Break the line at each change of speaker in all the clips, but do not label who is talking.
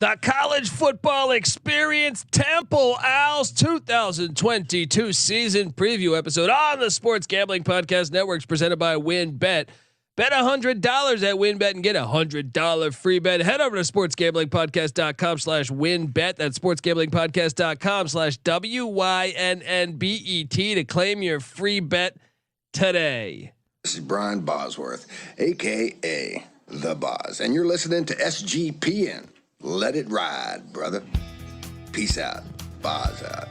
The college football experience Temple Owls 2022 season preview episode on the Sports Gambling Podcast Networks presented by WynnBET. Bet $100 at WynnBET and get $100 free bet. Head over to sportsgamblingpodcast.com/WynnBET. That's sportsgamblingpodcast.com/WYNNBET to claim your free bet today.
This is Brian Bosworth, aka The Boz, and you're listening to SGPN. Let it ride, brother. Peace out. Boz out.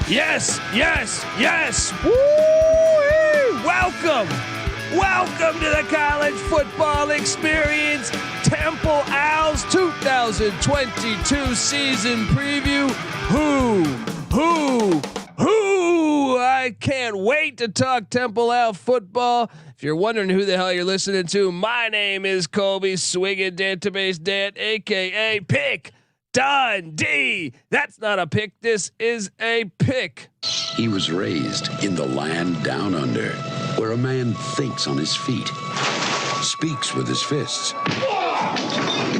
Yes, yes, yes. Woo! Welcome to the college football experience. Temple Owls 2022 season preview. Who? I can't wait to talk Temple Owl football. If you're wondering who the hell you're listening to, my name is Colby Swinging Database Dan, aka Pick Dundee. That's not a pick. This is a pick.
He was raised in the land down under, where a man thinks on his feet, speaks with his fists,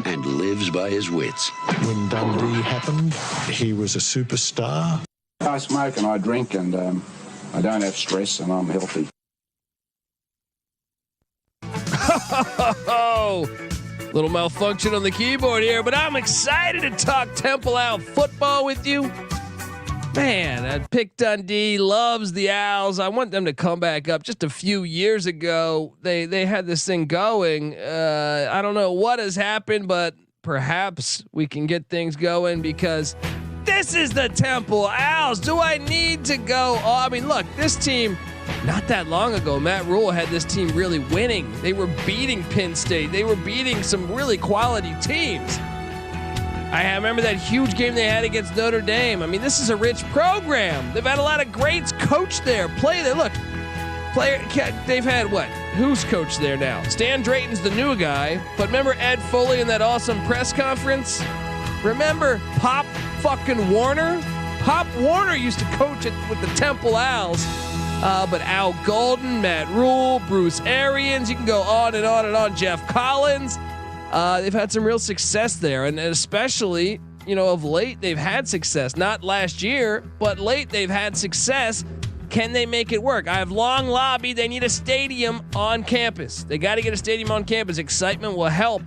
and lives by his wits.
When Dundee happened, he was a superstar.
I smoke and I drink and I don't have stress and I'm healthy.
Little malfunction on the keyboard here, but I'm excited to talk Temple Owl football with you. Man, I picked Dundee, loves the Owls. I want them to come back up. Just a few years ago, they had this thing going. I don't know what has happened, but perhaps we can get things going because this is the Temple Owls. Do I need to go? Oh, I mean, look, this team, not that long ago, Matt Rhule had this team really winning. They were beating Penn State. They were beating some really quality teams. I remember that huge game they had against Notre Dame. I mean, this is a rich program. They've had a lot of greats coach there, play there. Look, they've had what? Who's coached there now? Stan Drayton's the new guy, but remember Ed Foley in that awesome press conference? Remember Pop fucking Warner? Pop Warner used to coach it with the Temple Owls. But Al Golden, Matt Rhule, Bruce Arians, you can go on and on and on. Jeff Collins. They've had some real success there, and especially, of late they've had success. Not last year, but late they've had success. Can they make it work? I have long lobbied. They need a stadium on campus. They got to get a stadium on campus. Excitement will help.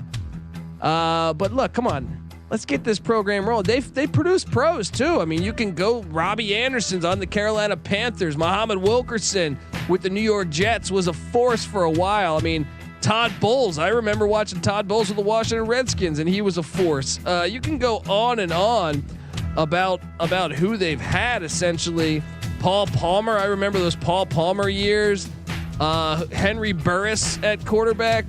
But look, come on. Let's get this program rolling. They produce pros too. I mean, you can go. Robbie Anderson's on the Carolina Panthers. Muhammad Wilkerson with the New York Jets was a force for a while. I mean, Todd Bowles. I remember watching Todd Bowles with the Washington Redskins, and he was a force. You can go on and on about who they've had. Essentially, Paul Palmer. I remember those Paul Palmer years. Henry Burris at quarterback.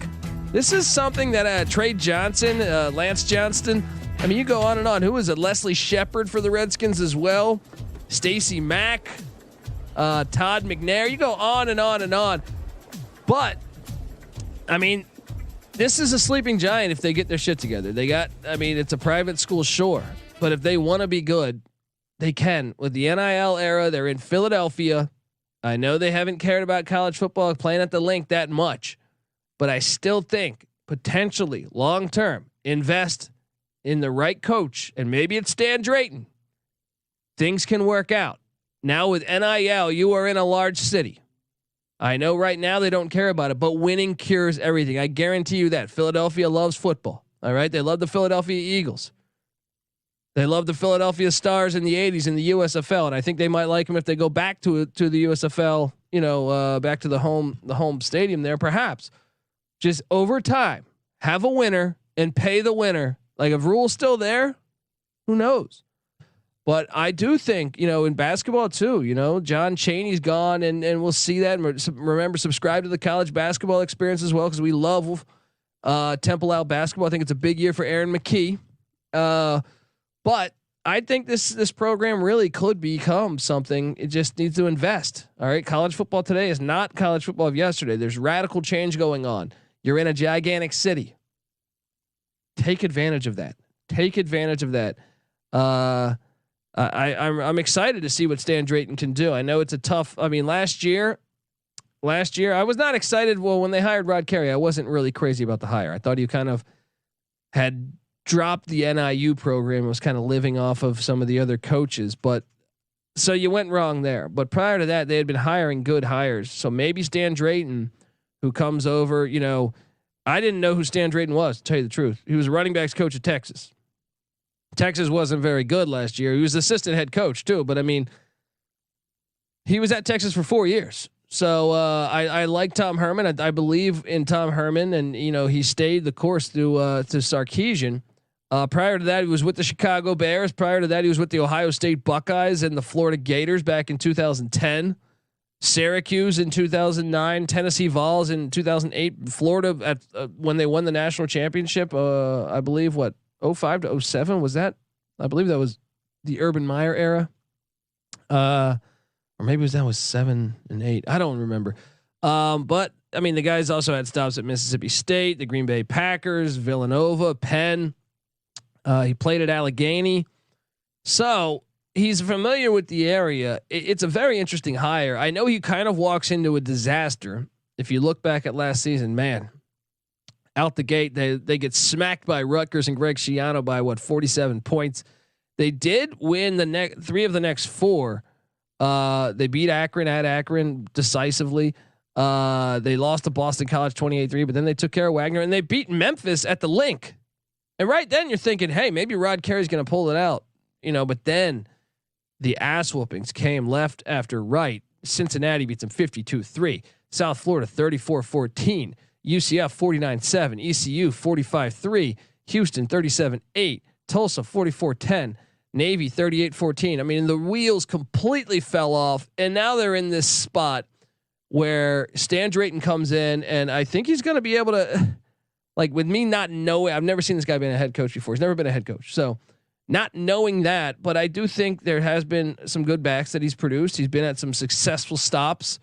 This is something that Trey Johnson, Lance Johnston. I mean, you go on and on. Who is it? Leslie Shepard for the Redskins as well. Stacey Mack, Todd McNair. You go on and on and on. But I mean, this is a sleeping giant if they get their shit together. It's a private school, sure, but if they want to be good, they can. With the NIL era, they're in Philadelphia. I know they haven't cared about college football playing at the link that much, but I still think potentially long term invest in the right coach, and maybe it's Stan Drayton. Things can work out. Now with NIL, you are in a large city. I know right now they don't care about it, but winning cures everything. I guarantee you that. Philadelphia loves football. All right. They love the Philadelphia Eagles. They love the Philadelphia Stars in the 80s in the USFL. And I think they might like them if they go back to the USFL, back to the home stadium there, perhaps. Just over time, have a winner and pay the winner. Like if Rhule's still there, who knows? But I do think, in basketball too, John Chaney's gone and we'll see that. And remember, subscribe to the college basketball experience as well, because we love Temple Owl basketball. I think it's a big year for Aaron McKee. But I think this program really could become something. It just needs to invest. All right. College football today is not college football of yesterday. There's radical change going on. You're in a gigantic city. Take advantage of that. Take advantage of that. I'm excited to see what Stan Drayton can do. I know it's a tough. I mean, last year I was not excited. Well, when they hired Rod Carey, I wasn't really crazy about the hire. I thought he kind of had dropped the NIU program, was kind of living off of some of the other coaches, but so you went wrong there. But prior to that, they had been hiring good hires. So maybe Stan Drayton, who comes over, I didn't know who Stan Drayton was, to tell you the truth. He was a running backs coach at Texas. Texas wasn't very good last year. He was assistant head coach too, but I mean, he was at Texas for 4 years. So I like Tom Herman. I believe in Tom Herman, and he stayed the course through to Sarkisian. Prior to that, he was with the Chicago Bears. Prior to that, he was with the Ohio State Buckeyes and the Florida Gators back in 2010. Syracuse in 2009, Tennessee Vols in 2008, Florida at when they won the national championship. I believe 05 to 07 was that? I believe that was the Urban Meyer era. Or maybe that was 7 and 8. I don't remember. But I mean, the guys also had stops at Mississippi State, the Green Bay Packers, Villanova, Penn. He played at Allegheny. So he's familiar with the area. It's a very interesting hire. I know he kind of walks into a disaster. If you look back at last season, man, out the gate, they get smacked by Rutgers and Greg Schiano by 47 points. They did win the 3 of the next 4. They beat Akron at Akron decisively. They lost to Boston College 28-3, but then they took care of Wagner and they beat Memphis at the Link. And right then you're thinking, hey, maybe Rod Carey's going to pull it out, but then the ass whoopings came left after right. Cincinnati beats them 52-3, South Florida 34-14, UCF 49-7, ECU 45-3, Houston 37-8, Tulsa 44-10, Navy 38-14. I mean, the wheels completely fell off, and now they're in this spot where Stan Drayton comes in, and I think he's going to be able to, like, with me not knowing, I've never seen this guy being a head coach before. He's never been a head coach, so not knowing that, but I do think there has been some good backs that he's produced. He's been at some successful stops,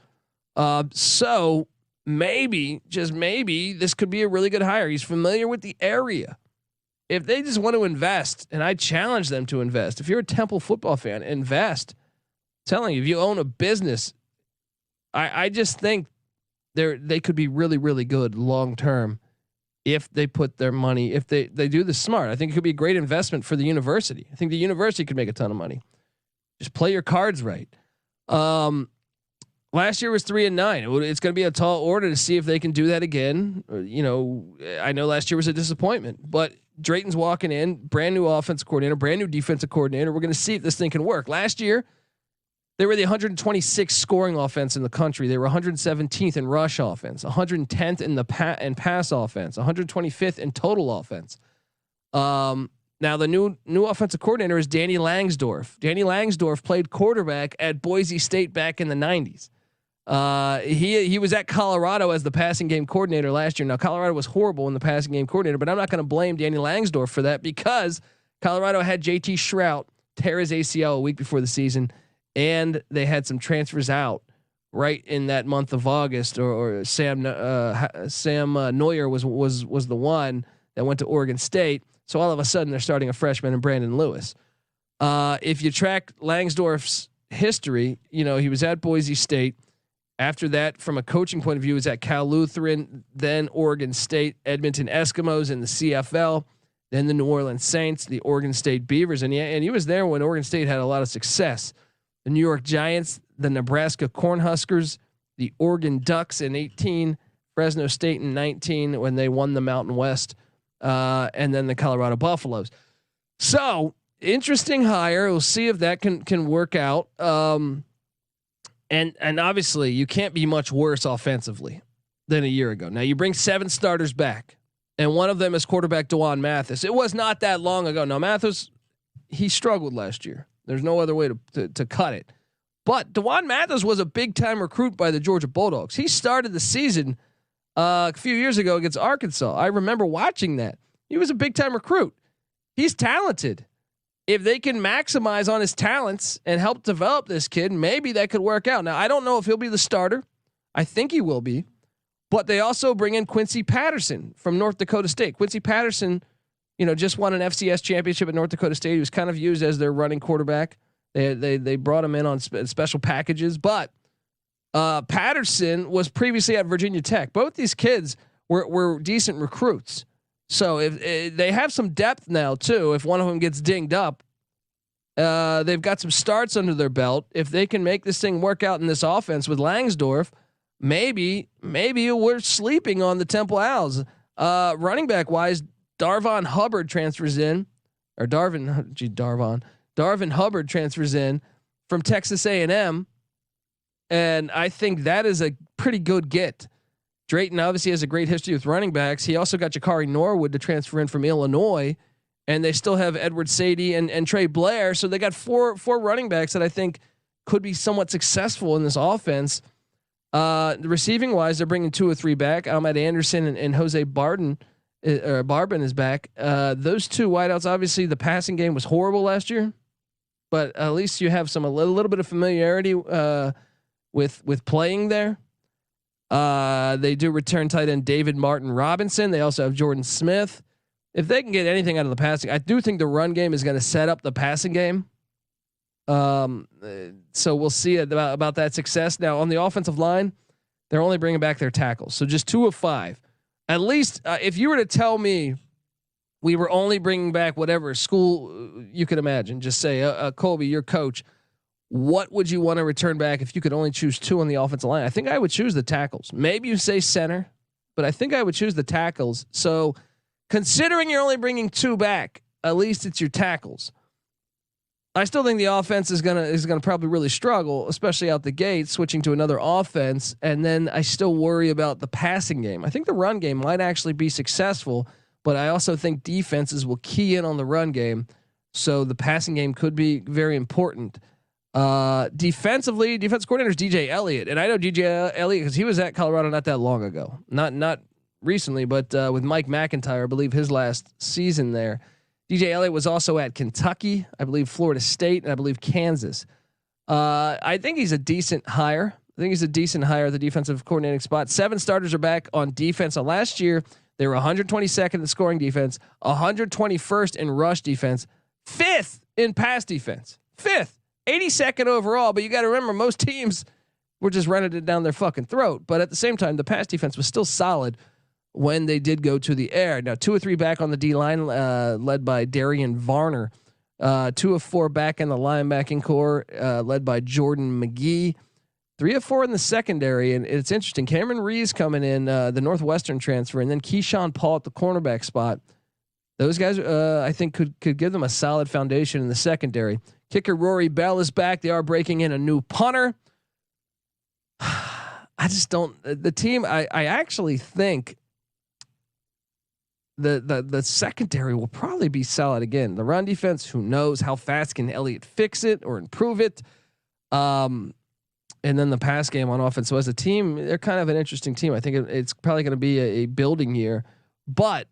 so maybe, just maybe, this could be a really good hire. He's familiar with the area. If they just want to invest, and I challenge them to invest, if you're a Temple football fan, invest. I'm telling you, if you own a business, I just think they could be really, really good long term if they put their money, if they do this smart. I think it could be a great investment for the university. I think the university could make a ton of money. Just play your cards right. Last year was 3-9. It's going to be a tall order to see if they can do that again. I know last year was a disappointment, but Drayton's walking in, brand new offensive coordinator, brand new defensive coordinator. We're going to see if this thing can work. Last year, they were the 126th scoring offense in the country. They were 117th in rush offense, 110th in the pass offense, 125th in total offense. Now the new offensive coordinator is Danny Langsdorff. Danny Langsdorff played quarterback at Boise State back in the 90s. He was at Colorado as the passing game coordinator last year. Now Colorado was horrible in the passing game coordinator, but I'm not going to blame Danny Langsdorff for that because Colorado had JT Shrout tear his ACL a week before the season, and they had some transfers out right in that month of August. Or Sam Neuer was the one that went to Oregon State. So all of a sudden they're starting a freshman in Brandon Lewis. If you track Langsdorff's history, he was at Boise State. After that, from a coaching point of view, was at Cal Lutheran, then Oregon State, Edmonton Eskimos in the CFL, then the New Orleans Saints, the Oregon State Beavers, and he was there when Oregon State had a lot of success. The New York Giants, the Nebraska Cornhuskers, the Oregon Ducks in 18, Fresno State in 19 when they won the Mountain West, and then the Colorado Buffaloes. So interesting hire. We'll see if that can work out. And obviously you can't be much worse offensively than a year ago. Now you bring 7 starters back, and one of them is quarterback Dwan Mathis. It was not that long ago. Now Mathis, he struggled last year. There's no other way to cut it. But Dwan Mathis was a big time recruit by the Georgia Bulldogs. He started the season a few years ago against Arkansas. I remember watching that. He was a big time recruit. He's talented. if they can maximize on his talents and help develop this kid, maybe that could work out. Now, I don't know if he'll be the starter. I think he will be, but they also bring in Quincy Patterson from North Dakota State. Quincy Patterson, just won an FCS championship at North Dakota State. He was kind of used as their running quarterback. They brought him in on special packages, but Patterson was previously at Virginia Tech. Both these kids were decent recruits. So if they have some depth now too, if one of them gets dinged up, they've got some starts under their belt. If they can make this thing work out in this offense with Langsdorff, maybe we're sleeping on the Temple Owls. Running back wise, Darvon Hubbard transfers in, or Darvon Hubbard transfers in from Texas A&M, and I think that is a pretty good get. Drayton obviously has a great history with running backs. He also got Jakari Norwood to transfer in from Illinois, and they still have Edward Saydee and Trey Blair. So they got four running backs that I think could be somewhat successful in this offense. Receiving wise, they're bringing 2 or 3 back. Ahmed Anderson and Jose Barbon is back. Those 2 wideouts, obviously the passing game was horrible last year, but at least you have a little bit of familiarity with playing there. They do return tight end David Martin Robinson. They also have Jordan Smith. If they can get anything out of the passing, I do think the run game is going to set up the passing game. So we'll see about that success. Now on the offensive line, they're only bringing back their tackles. So just 2 of 5. At least if you were to tell me we were only bringing back whatever school you could imagine, just say Colby, your coach, what would you want to return back if you could only choose 2 on the offensive line? I think I would choose the tackles. Maybe you say center, but I think I would choose the tackles. So considering you're only bringing 2 back, at least it's your tackles. I still think the offense is gonna probably really struggle, especially out the gate, switching to another offense. And then I still worry about the passing game. I think the run game might actually be successful, but I also think defenses will key in on the run game. So the passing game could be very important. Defensively, defense coordinator is DJ Eliot, and I know DJ Eliot because he was at Colorado not that long ago, not recently, but with Mike McIntyre, I believe his last season there. DJ Eliot was also at Kentucky, I believe Florida State, and I believe Kansas. I think he's a decent hire. I think he's a decent hire at the defensive coordinating spot. 7 starters are back on defense. Last year, they were 122nd in scoring defense, 121st in rush defense, 5th in pass defense, 5th, 82nd overall. But you got to remember, most teams were just running it down their fucking throat. But at the same time, the pass defense was still solid when they did go to the air. Now 2 or 3 back on the D line, led by Darian Varner. 2 of 4 back in the linebacking core, led by Jordan Magee. 3 of 4 in the secondary, and it's interesting. Cameron Ruiz coming in, the Northwestern transfer, and then Keyshawn Paul at the cornerback spot. Those guys, I think, could give them a solid foundation in the secondary. Kicker Rory Bell is back. They are breaking in a new punter. I just don't. The team. I actually think the secondary will probably be solid again. The run defense, who knows how fast can Elliott fix it or improve it? And then the pass game on offense. So as a team, they're kind of an interesting team. I think it's probably going to be a building year, but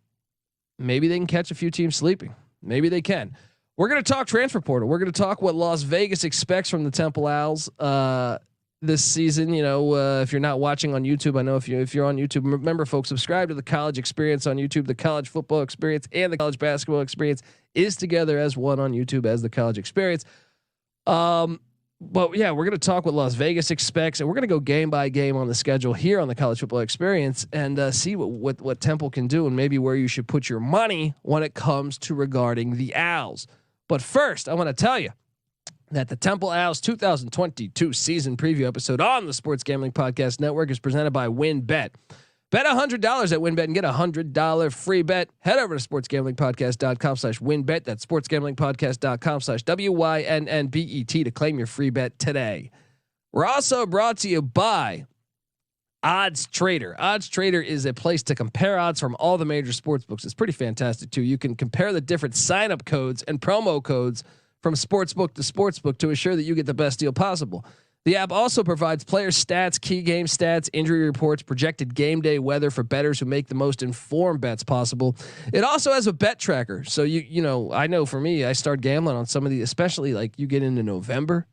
maybe they can catch a few teams sleeping. Maybe they can. We're going to talk transfer portal. We're going to talk what Las Vegas expects from the Temple Owls this season. You know, if you're not watching on YouTube, I know if you're on YouTube, remember folks, subscribe to the College Experience on YouTube. The College Football Experience and the College Basketball Experience is together as one on YouTube as the College Experience. But yeah, we're going to talk what Las Vegas expects, and we're going to go game by game on the schedule here on the College Football Experience and see what Temple can do and maybe where you should put your money when it comes to regarding the Owls. But first, I want to tell you that the Temple Owls 2022 season preview episode on the Sports Gambling Podcast Network is presented by WynnBET. Bet $100 at WynnBET and get a $100 free bet. Head over to sportsgamblingpodcast.com/WynnBET. That's sportsgamblingpodcast.com/WYNNBET to claim your free bet today. We're also brought to you by Odds Trader. Odds Trader is a place to compare odds from all the major sports books. It's pretty fantastic too. You can compare the different sign-up codes and promo codes from sportsbook to sportsbook to assure that you get the best deal possible. The app also provides player stats, key game stats, injury reports, projected game day weather for bettors who make the most informed bets possible. It also has a bet tracker. So you know, I know for me, I start gambling on some of these, especially like you get into November,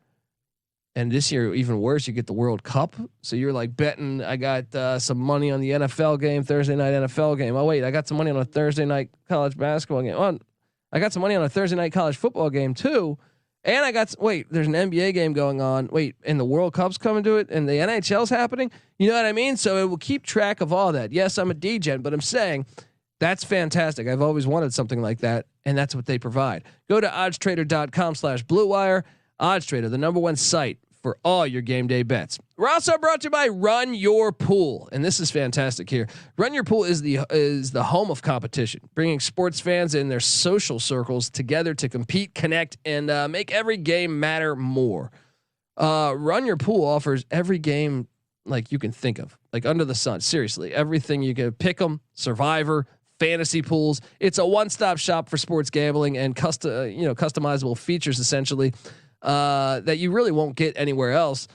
and this year even worse, you get the World Cup. So you're like betting. I got some money on the NFL game, Thursday night NFL game. Oh wait, I got some money on a Thursday night college basketball game. Oh, I got some money on a Thursday night college football game too. And I got, there's an NBA game going on. Wait, and the World Cup's coming to it, and the NHL's happening. You know what I mean? So it will keep track of all that. Yes, I'm a degen, but I'm saying that's fantastic. I've always wanted something like that, and that's what they provide. Go to oddstrader.com/Blue Wire. OddsTrader, the #1 site for all your game day bets. We're also brought to you by Run Your Pool, and this is fantastic here. Run Your Pool is the home of competition, bringing sports fans in their social circles together to compete, connect, and make every game matter more. Run Your Pool offers every game like you can think of, like under the sun. Seriously, everything you can pick 'em, Survivor, fantasy pools. It's a one-stop shop for sports gambling and customizable features essentially. That you really won't get anywhere else.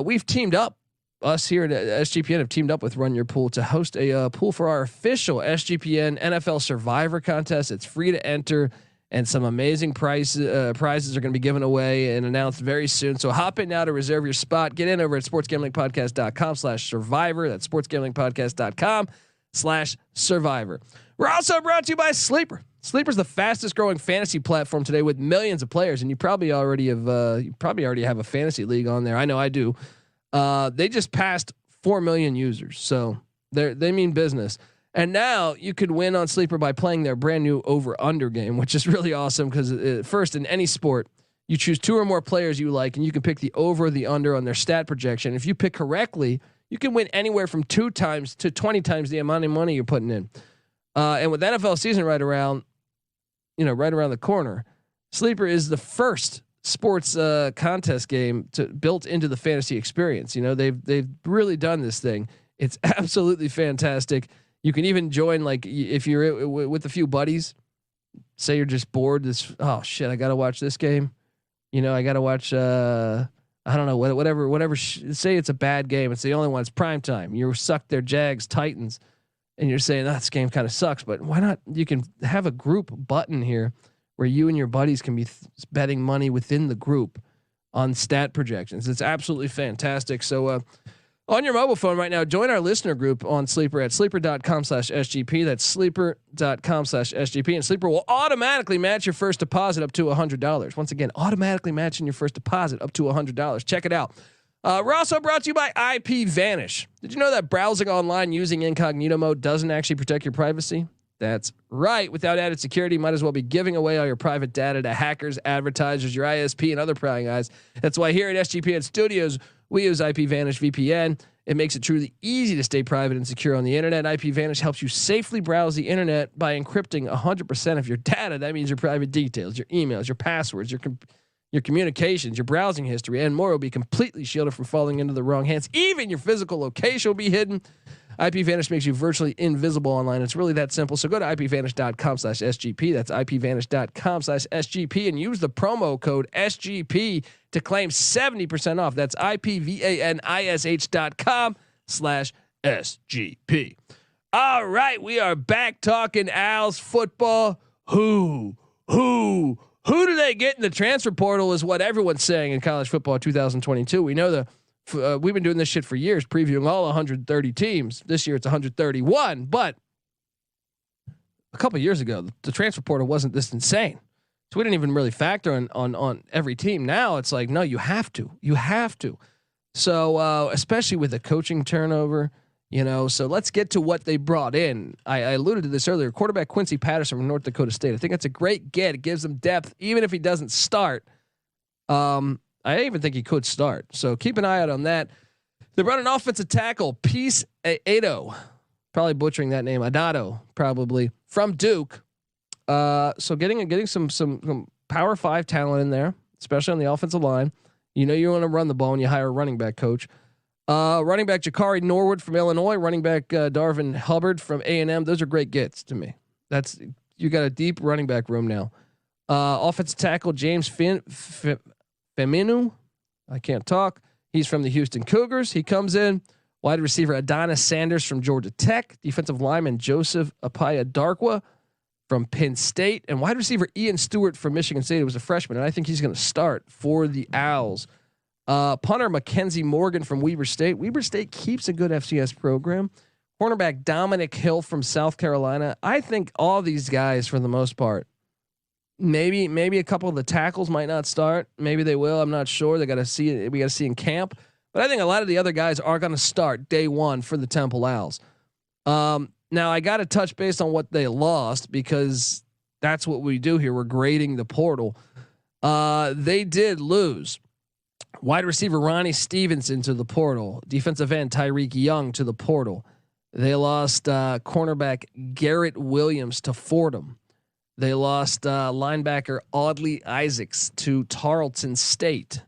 We've teamed up, us here at SGPN have teamed up with Run Your Pool to host a pool for our official SGPN NFL Survivor contest. It's free to enter, and some amazing prizes are going to be given away and announced very soon. So hop in now to reserve your spot. Get in over at sportsgamblingpodcast.com/survivor. That's sportsgamblingpodcast.com/survivor. We're also brought to you by Sleeper. Sleeper's the fastest growing fantasy platform today with millions of players, and you probably already have a fantasy league on there. I know I do. They just passed 4 million users, so they mean business. And now you could win on Sleeper by playing their brand new over under game, which is really awesome because first in any sport, you choose 2 or more players you like, and you can pick the over or the under on their stat projection. If you pick correctly, you can win anywhere from 2 times to 20 times the amount of money you're putting in. And with NFL season right around the corner, Sleeper is the first sports contest game built into the fantasy experience. You know, they've really done this thing. It's absolutely fantastic. You can even join, like if you're with a few buddies, say you're just bored. Oh shit, I got to watch this game. You know, I got to watch, I don't know, whatever, say it's a bad game. It's the only one. It's prime time. You're sucked their Jags, Titans. And you're saying, this game kind of sucks, but why not? You can have a group button here where you and your buddies can be betting money within the group on stat projections. It's absolutely fantastic. So on your mobile phone right now, join our listener group on Sleeper at sleeper.com/SGP. That's sleeper.com/SGP. And Sleeper will automatically match your first deposit up to $100. Once again, automatically matching your first deposit up to $100. Check it out. We're also brought to you by IP Vanish. Did you know that browsing online using incognito mode doesn't actually protect your privacy? That's right. Without added security, you might as well be giving away all your private data to hackers, advertisers, your ISP, and other prying eyes. That's why here at SGPN Studios, we use IP Vanish VPN. It makes it truly easy to stay private and secure on the internet. IP Vanish helps you safely browse the internet by encrypting 100% of your data. That means your private details, your emails, your passwords, your communications, your browsing history, and more will be completely shielded from falling into the wrong hands. Even your physical location will be hidden. IP Vanish makes you virtually invisible online. It's really that simple. So go to ipvanish.com/SGP. That's ipvanish.com/SGP and use the promo code SGP to claim 70% off. That's ipvanish.com/SGP. All right, we are back talking Owls football. Who do they get in the transfer portal is what everyone's saying in college football 2022. We know we've been doing this shit for years, previewing all 130 teams. This year it's 131, but a couple of years ago, the transfer portal wasn't this insane. So we didn't even really factor on every team. Now it's like, no, you have to. So especially with the coaching turnover, so let's get to what they brought in. I alluded to this earlier. Quarterback Quincy Patterson from North Dakota State. I think that's a great get. It gives them depth, even if he doesn't start. I even think he could start. So keep an eye out on that. They brought an offensive tackle, Peace Ado, probably butchering that name, Adato, probably from Duke. So getting some Power 5 talent in there, especially on the offensive line. You want to run the ball and you hire a running back coach. Running back Jakari Norwood from Illinois, running back Darvon Hubbard from A&M. Those are great gets to me. You got a deep running back room now. Offensive tackle James Feminu. I can't talk. He's from the Houston Cougars. He comes in. Wide receiver Adonicas Sanders from Georgia Tech. Defensive lineman Joseph Apaya-Darkwa from Penn State. And wide receiver Ian Stewart from Michigan State. He was a freshman, and I think he's going to start for the Owls. Punter Mackenzie Morgan from Weber State. Weber State keeps a good FCS program. Cornerback Dominick Hill from South Carolina. I think all these guys, for the most part, maybe a couple of the tackles might not start. Maybe they will. I'm not sure. They got to see it. We got to see in camp. But I think a lot of the other guys are going to start day one for the Temple Owls. Now I got to touch base on what they lost because that's what we do here. We're grading the portal. They did lose wide receiver Ronnie Stevenson to the portal, defensive end Tyreek Young to the portal. They lost cornerback Garrett Williams to Fordham. They lost linebacker Audley Isaacs to Tarleton State.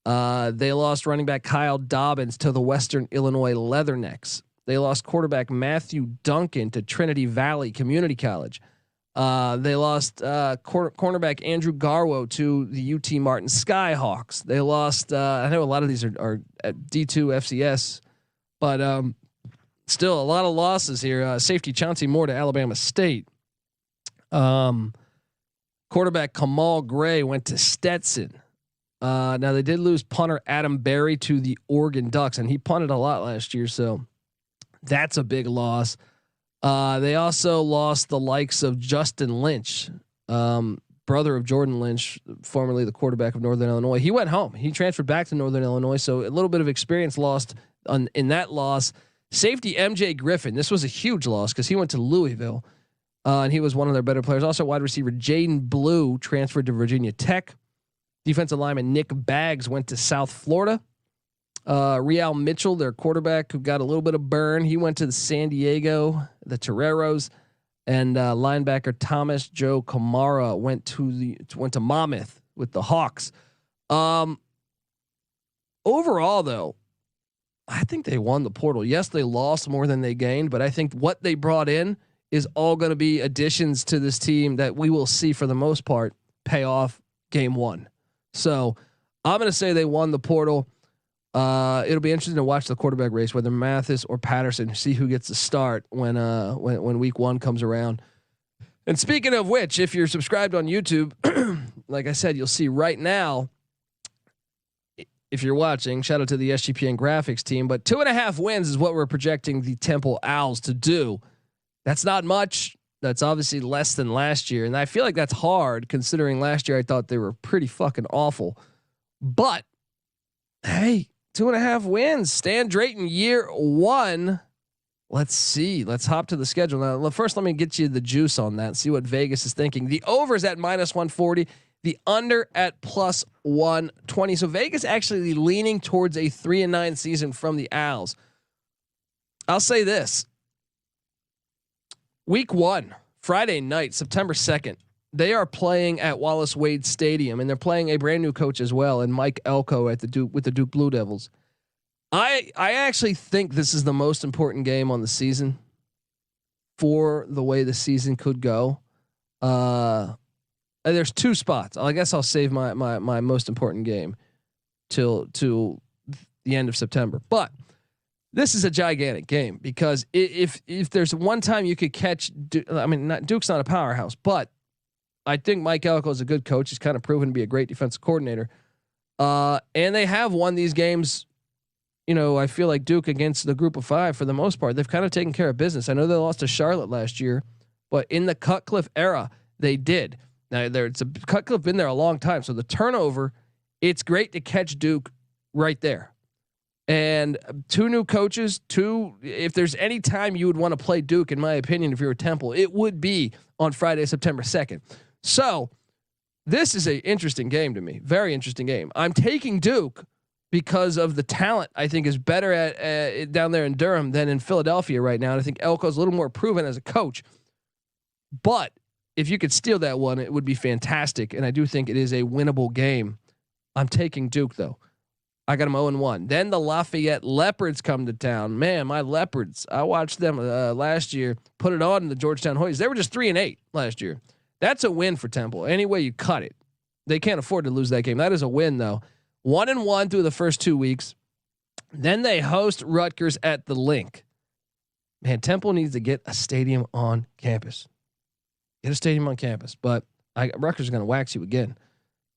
They lost running back Kyle Dobbins to the Western Illinois Leathernecks. They lost quarterback Matthew Duncan to Trinity Valley Community College. They lost cornerback Andrew Garwo to the UT Martin Skyhawks. They lost. I know a lot of these are at D2 FCS, but still a lot of losses here. Safety Chauncey Moore to Alabama State. Quarterback Kamal Gray went to Stetson. Now they did lose punter Adam Berry to the Oregon Ducks, and he punted a lot last year, so that's a big loss. They also lost the likes of Justin Lynch, brother of Jordan Lynch, formerly the quarterback of Northern Illinois. He went home. He transferred back to Northern Illinois, so a little bit of experience lost in that loss. Safety MJ Griffin. This was a huge loss because he went to Louisville, and he was one of their better players. Also, wide receiver Jaden Blue transferred to Virginia Tech. Defensive lineman Nick Baggs went to South Florida. Real Mitchell, their quarterback, who got a little bit of burn, he went to the San Diego, the Toreros, and linebacker Thomas Joe Kamara went to Monmouth with the Hawks. Overall, though, I think they won the portal. Yes, they lost more than they gained, but I think what they brought in is all going to be additions to this team that we will see for the most part pay off game one. So I'm going to say they won the portal. It'll be interesting to watch the quarterback race, whether Mathis or Patterson, see who gets the start when week one comes around. And speaking of which, if you're subscribed on YouTube, like I said, you'll see right now, if you're watching, shout out to the SGPN graphics team, but 2.5 wins is what we're projecting the Temple Owls to do. That's not much. That's obviously less than last year. And I feel like that's hard considering last year I thought they were pretty fucking awful. But hey, 2.5 wins. Stan Drayton year one. Let's see. Let's hop to the schedule. Now, first, let me get you the juice on that. See what Vegas is thinking. The over is at -140. The under at +120. So Vegas actually leaning towards a 3-9 season from the Owls. I'll say this. Week one, Friday night, September 2nd, they are playing at Wallace Wade Stadium, and they're playing a brand new coach as well, and Mike Elko at the Duke with the Duke Blue Devils. I actually think this is the most important game on the season for the way the season could go. There's two spots. I guess I'll save my most important game till the end of September, but this is a gigantic game because if there's one time you could catch, Duke's not a powerhouse, but I think Mike Elko is a good coach. He's kind of proven to be a great defensive coordinator. And they have won these games. You know, I feel like Duke against the group of five for the most part, they've kind of taken care of business. I know they lost to Charlotte last year, but in the Cutcliffe era, they did. Now Cutcliffe been there a long time. So the turnover, it's great to catch Duke right there. And two new coaches, if there's any time you would want to play Duke, in my opinion, if you're a Temple, it would be on Friday, September 2nd. So this is an interesting game to me. Very interesting game. I'm taking Duke because of the talent I think is better at down there in Durham than in Philadelphia right now. And I think Elko's a little more proven as a coach, but if you could steal that one, it would be fantastic. And I do think it is a winnable game. I'm taking Duke though. I got them 0-1. Then the Lafayette Leopards come to town. Man, my Leopards, I watched them last year, put it on the Georgetown Hoyas. They were just 3-8 last year. That's a win for Temple. Any way you cut it. They can't afford to lose that game. That is a win though. 1-1 through the first 2 weeks. Then they host Rutgers at the Link. Man, Temple needs to get a stadium on campus. Get a stadium on campus, but Rutgers is going to wax you again.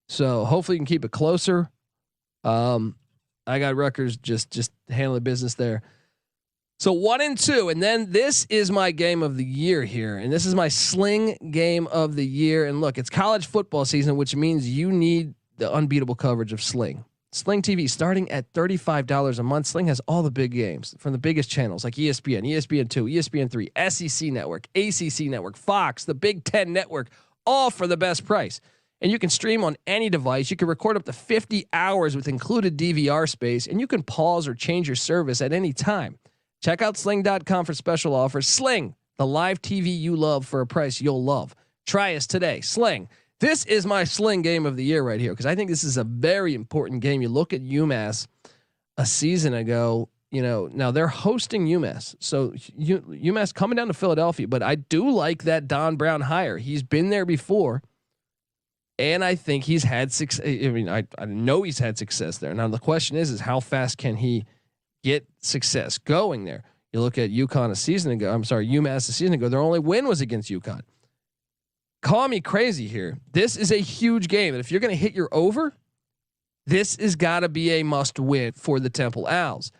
So hopefully you can keep it closer. I got Rutgers just handling business there. So 1-2, and then this is my game of the year here, and this is my sling game of the year. And look, it's college football season, which means you need the unbeatable coverage of Sling. Sling TV starting at $35 a month. Sling has all the big games from the biggest channels like ESPN, ESPN2, ESPN3, SEC Network, ACC Network, Fox, the Big Ten Network, all for the best price. And you can stream on any device. You can record up to 50 hours with included DVR space, and you can pause or change your service at any time. Check out sling.com for special offers. Sling, the live TV you love for a price you'll love. Try us today. Sling. This is my Sling game of the year right here, because I think this is a very important game. You look at UMass a season ago, now they're hosting UMass. So UMass coming down to Philadelphia, but I do like that Don Brown hire. He's been there before. And I think he's had success. I mean, I know he's had success there. Now the question is how fast can he get success going there? You look at UMass a season ago. Their only win was against UConn. Call me crazy here. This is a huge game, and if you're going to hit your over, this has got to be a must win for the Temple Owls.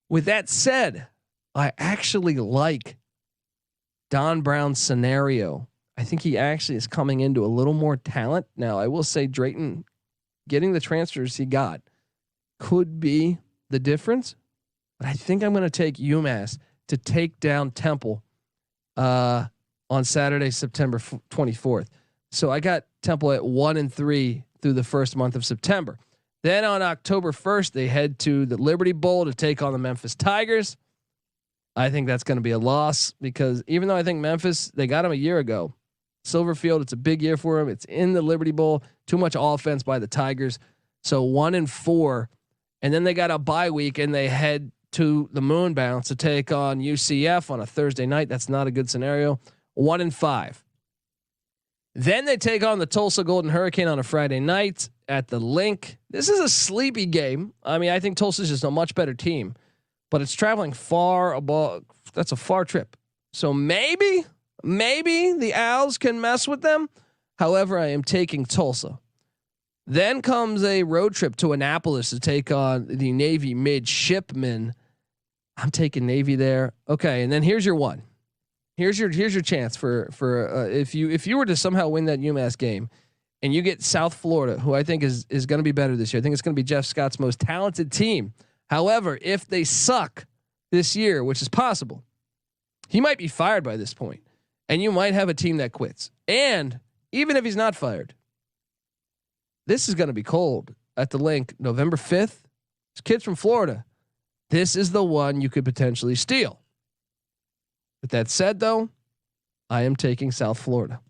With that said, I actually like Don Brown's scenario. I think he actually is coming into a little more talent. Now, I will say Drayton getting the transfers he got could be the difference, but I think I'm going to take UMass to take down Temple on Saturday, September 24th. So I got Temple at 1-3 through the first month of September. Then on October 1st, they head to the Liberty Bowl to take on the Memphis Tigers. I think that's going to be a loss because even though I think Memphis, they got him a year ago, Silverfield, it's a big year for him. It's in the Liberty Bowl, too much offense by the Tigers. So 1-4, and then they got a bye week and they head to the Moon Bounce to take on UCF on a Thursday night. That's not a good scenario. 1-5. Then they take on the Tulsa Golden Hurricane on a Friday night at the Link. This is a sleepy game. I mean, I think Tulsa's just a much better team, but it's traveling far above. That's a far trip. So maybe the Owls can mess with them. However, I am taking Tulsa. Then comes a road trip to Annapolis to take on the Navy midshipmen. I'm taking Navy there. Okay, and then here's your one. Here's your chance for if you were to somehow win that UMass game, and you get South Florida, who I think is going to be better this year. I think it's going to be Jeff Scott's most talented team. However, if they suck this year, which is possible, he might be fired by this point, and you might have a team that quits. And even if he's not fired, this is going to be cold at the Link, November 5th. It's kids from Florida. This is the one you could potentially steal. With that said, though, I am taking South Florida.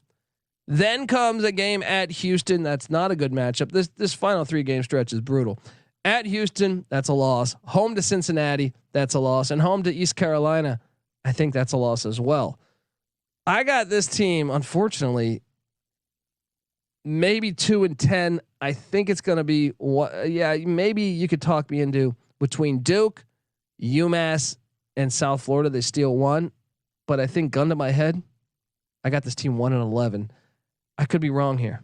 Then comes a game at Houston. That's not a good matchup. This final 3-game stretch is brutal. At Houston, that's a loss. Home to Cincinnati, that's a loss. And home to East Carolina, I think that's a loss as well. I got this team, unfortunately, maybe 2-10. I think it's going to be maybe you could talk me into between Duke, UMass, and South Florida. They steal one. But I think gun to my head, I got this team 1-11. I could be wrong here.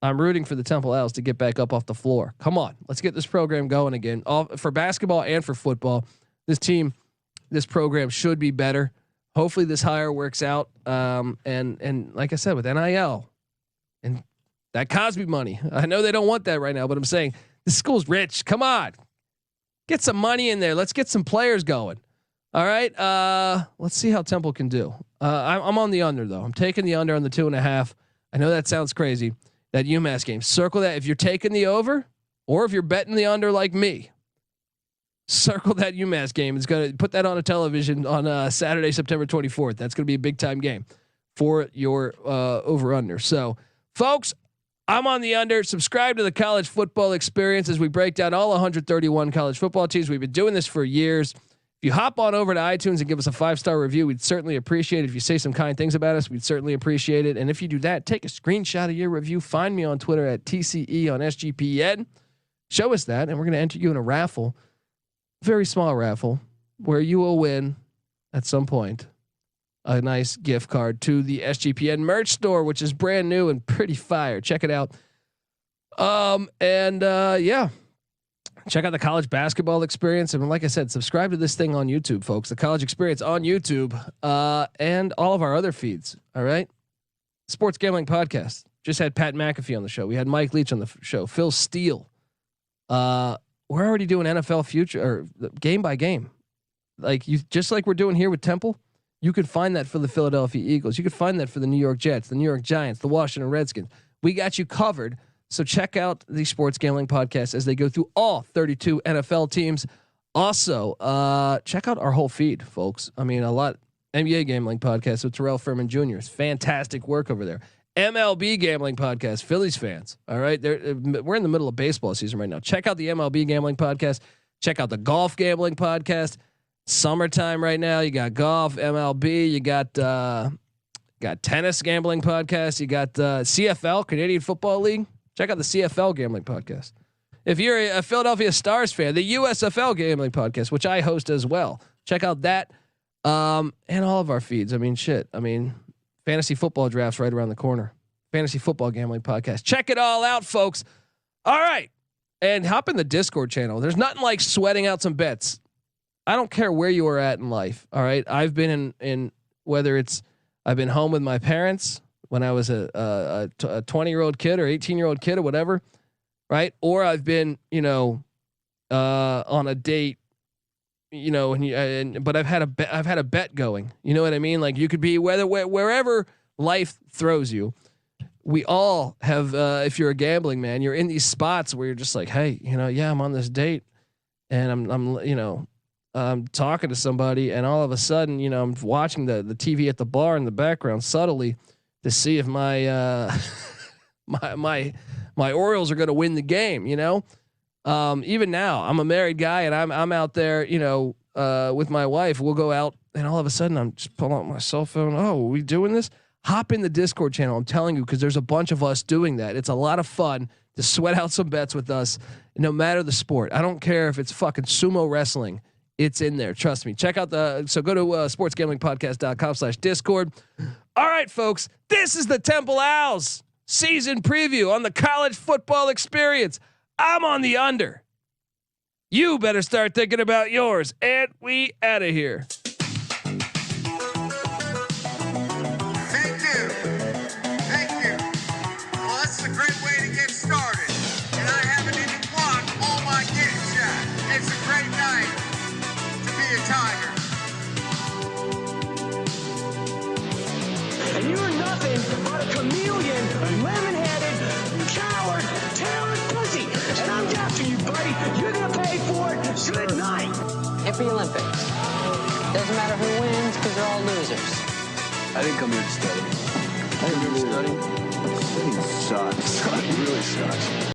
I'm rooting for the Temple Owls to get back up off the floor. Come on, let's get this program going again. All for basketball and for football. This program should be better. Hopefully this hire works out. And like I said, with NIL and that Cosby money, I know they don't want that right now, but I'm saying this school's rich. Come on, get some money in there. Let's get some players going. All right. Let's see how Temple can do. I'm on the under though. I'm taking the under on the 2.5. I know that sounds crazy. That UMass game, circle that. If you're taking the over or if you're betting the under like me, circle that UMass game. It's going to put that on a television on Saturday, September 24th. That's going to be a big time game for your over under. So folks, I'm on the under. Subscribe to the College Football Experience as we break down all 131 college football teams. We've been doing this for years. If you hop on over to iTunes and give us a 5-star review, we'd certainly appreciate it. If you say some kind things about us, we'd certainly appreciate it. And if you do that, take a screenshot of your review. Find me on Twitter at TCE on SGPN. show us that, and we're going to enter you in a raffle, very small raffle, where you will win at some point a nice gift card to the SGPN merch store, which is brand new and pretty fire. Check it out. Yeah, check out the college basketball experience. And like I said, subscribe to this thing on YouTube, folks, the college experience on YouTube, and all of our other feeds. All right. Sports Gambling Podcast. Just had Pat McAfee on the show. We had Mike Leach on the show, Phil Steele. We're already doing NFL future or game by game. Like just like we're doing here with Temple. You could find that for the Philadelphia Eagles. You could find that for the New York Jets, the New York Giants, the Washington Redskins. We got you covered. So check out the Sports Gambling Podcast as they go through all 32 NFL teams. Also, check out our whole feed, folks. I mean, a lot NBA Gambling Podcast with Terrell Furman Jr. Fantastic work over there. MLB Gambling Podcast, Phillies fans. All right, we're in the middle of baseball season right now. Check out the MLB Gambling Podcast. Check out the Golf Gambling Podcast. Summertime right now. You got golf, MLB. You got tennis gambling podcast. You got CFL, Canadian Football League. Check out the CFL Gambling Podcast. If you're a Philadelphia Stars fan, the USFL Gambling Podcast, which I host as well. Check out that and all of our feeds. I mean, shit. I mean, fantasy football drafts right around the corner. Fantasy Football Gambling Podcast. Check it all out, folks. All right. And hop in the Discord channel. There's nothing like sweating out some bets. I don't care where you are at in life. All right. I've been in whether it's I've been home with my parents when I was a 20-year-old kid or 18-year-old kid or whatever. Right. Or I've been, on a date, but I've had a bet going, you know what I mean? Like you could be wherever life throws you. We all have, if you're a gambling man, you're in these spots where you're just like, hey, I'm on this date and I'm talking to somebody and all of a sudden, I'm watching the TV at the bar in the background subtly to see if my my Orioles are going to win the game. Even now I'm a married guy and I'm out there, with my wife. We'll go out and all of a sudden I'm just pulling out my cell phone. Oh, are we doing this? Hop in the Discord channel. I'm telling you, because there's a bunch of us doing that. It's a lot of fun to sweat out some bets with us, no matter the sport. I don't care if it's fucking sumo wrestling. It's in there. Trust me. Check out so go to sportsgamblingpodcast.com/Discord. All right, folks, this is the Temple Owls season preview on the college football experience. I'm on the under. You better start thinking about yours, and we out of here.
Thank you. Well, that's a great way to get started. And I haven't even blocked all my games yet. It's a great night to be a Tiger.
And you're nothing but a chameleon, lemon-headed, coward, talented pussy. And I'm after you, buddy. You're gonna pay for it. Good night.
Happy Olympics. Doesn't matter who wins because they're all losers.
I didn't come here to study. I didn't come here to study. Studying sucks. It really sucks.